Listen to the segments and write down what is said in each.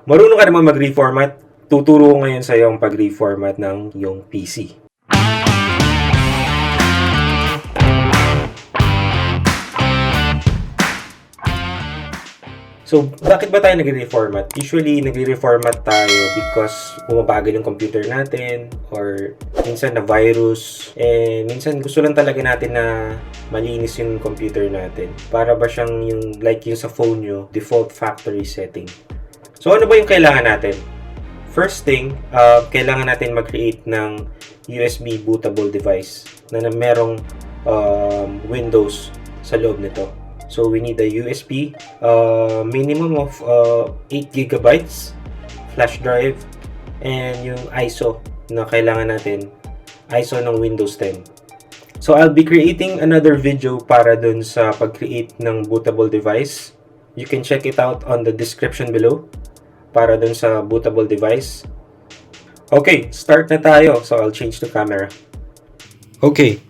Marunong ka naman mag-reformat? Tuturo ko ngayon sa iyo ang pag-reformat ng iyong PC. So, bakit ba tayo nagre-reformat? Usually, nagre-reformat tayo because bumabagal yung computer natin or minsan na virus. Minsan gusto lang talaga natin na malinis yung computer natin. Para ba siyang yung sa phone nyo, default factory setting. So, ano ba yung kailangan natin? First thing, kailangan natin mag-create ng USB bootable device na merong Windows sa loob nito. So, we need a USB, minimum of 8 gigabytes flash drive, and yung ISO na kailangan natin, ISO ng Windows 10. So, I'll be creating another video para dun sa pag-create ng bootable device. You can check it out on the description below para dun sa bootable device. Okay, start na tayo. So, I'll change the camera. Okay.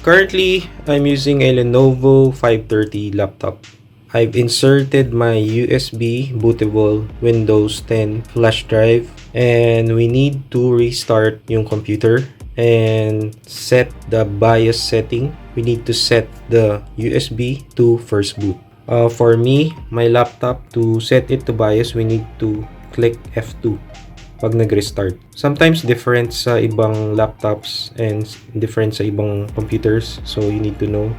Currently, I'm using a Lenovo 530 laptop. I've inserted my USB bootable Windows 10 flash drive, and we need to restart yung computer and set the BIOS setting. We need to set the USB to first boot. For me, my laptop, to set it to BIOS, we need to click F2 pag nag-restart. Sometimes different sa ibang laptops and different sa ibang computers. So, you need to know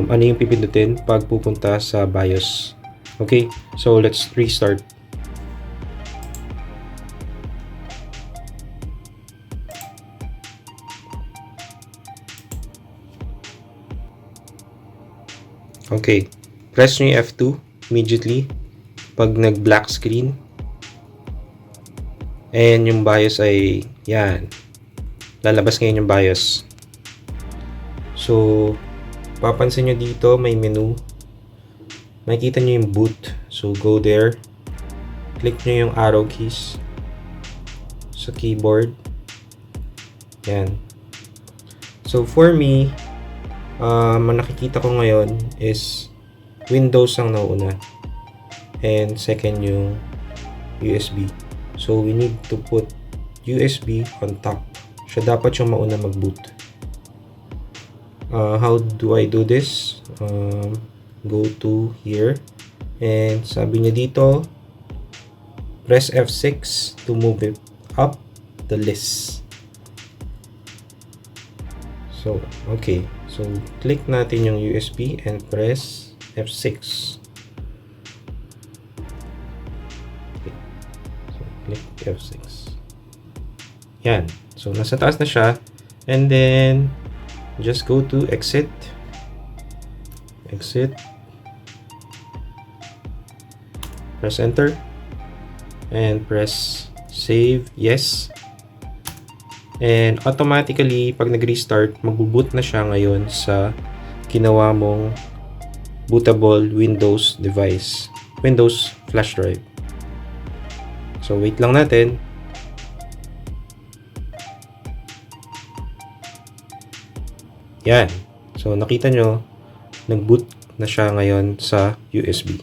ano yung pipindutin pag pupunta sa BIOS. Okay, so let's restart. Okay, press nyo yung F2 immediately pag nag-black screen. And yung BIOS ay yan. Lalabas ngayon yung BIOS. So, papansin nyo dito may menu. Makikita nyo yung boot. So, go there. Click nyo yung arrow keys sa keyboard. Yan. So, for me, nakikita ko ngayon is Windows ang nauna. And second yung USB. So, we need to put USB on top. Siya dapat yung mauna mag-boot. How do I do this? Go to here. And sabi niya dito, press F6 to move it up the list. So, okay. So, click natin yung USB and press F6. Click F6. Yan. So, nasa taas na siya. And then, just go to exit. Exit. Press enter. And press save. Yes. And automatically, pag nag-restart, mag-boot na siya ngayon sa ginawa mong bootable Windows device. Windows flash drive. So, wait lang natin. Yan. So, nakita nyo, nag-boot na siya ngayon sa USB.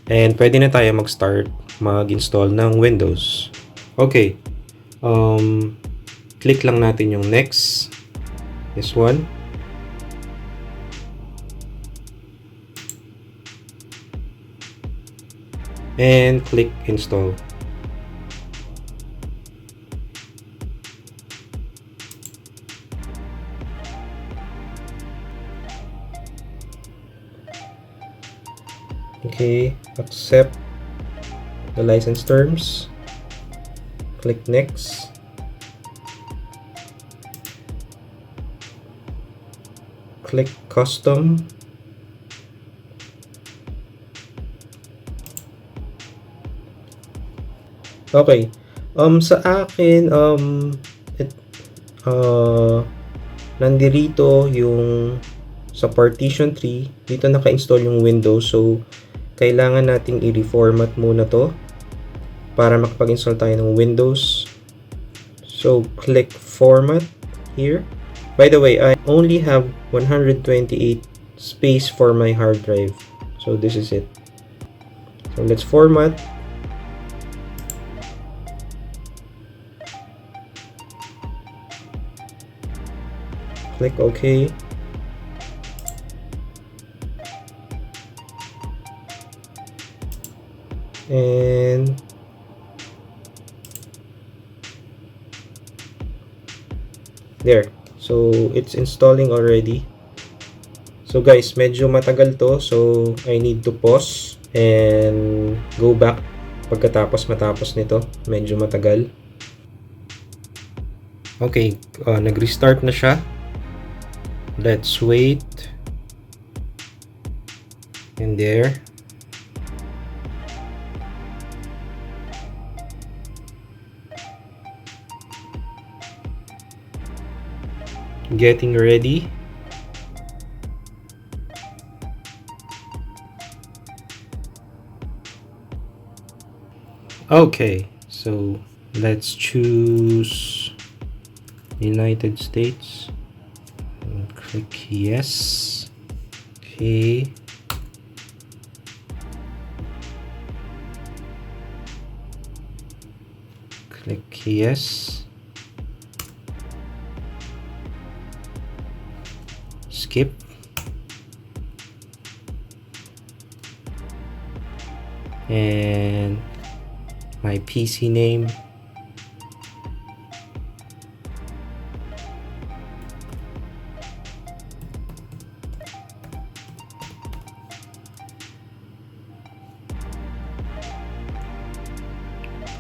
And pwede na tayo mag-start, mag-install ng Windows. Okay. Click lang natin yung next. This one. And click install. Okay, accept the license terms. Click next. Click custom. Okay. Sa akin, nandirito yung sa partition 3, dito naka-install yung Windows. So, kailangan nating i-reformat muna to para makapag-install tayo ng Windows. So, click format here. By the way, I only have 128 space for my hard drive. So, this is it. So, let's format. Click OK. And there. So, it's installing already. So guys, medyo matagal to. So, I need to pause and go back matapos nito. Medyo matagal. Okay, nag-restart na siya. Let's wait. And there. Getting ready. Okay, so let's choose United States and click yes. Okay. Click yes. Skip. And my PC name.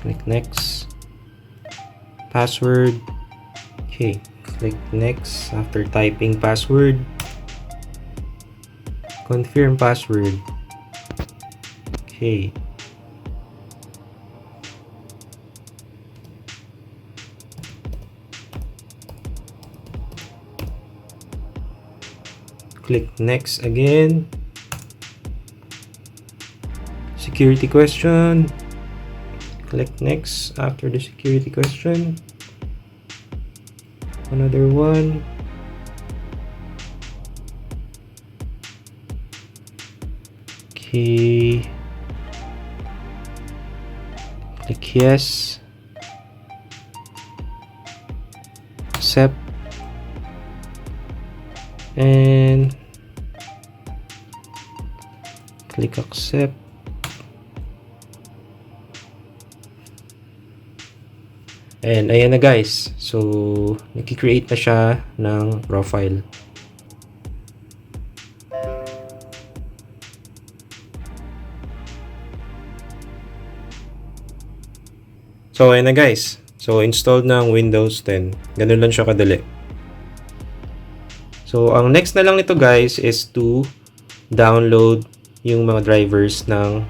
Click next. Password. Okay, click next after typing password. Confirm password. Okay. Click next again. Security question. Click next after the security question. Another one. Okay. Click yes. Accept. And click accept. And ayan na guys. So, nag-create na siya ng profile. So, ayan na guys. So, installed ng Windows 10. Ganun lang siya kadali. So, ang next na lang nito guys is to download yung mga drivers ng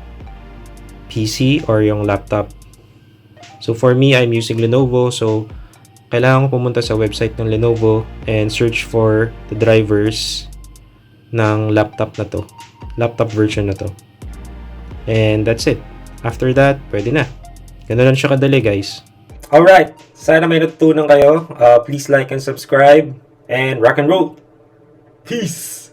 PC or yung laptop. So, for me, I'm using Lenovo. So, kailangan ko pumunta sa website ng Lenovo and search for the drivers ng laptop na to. Laptop version na to. And that's it. After that, pwede na. Ganun lang siya kadali, guys. Alright. Sana may natutunan kayo. Please like and subscribe. And rock and roll. Peace!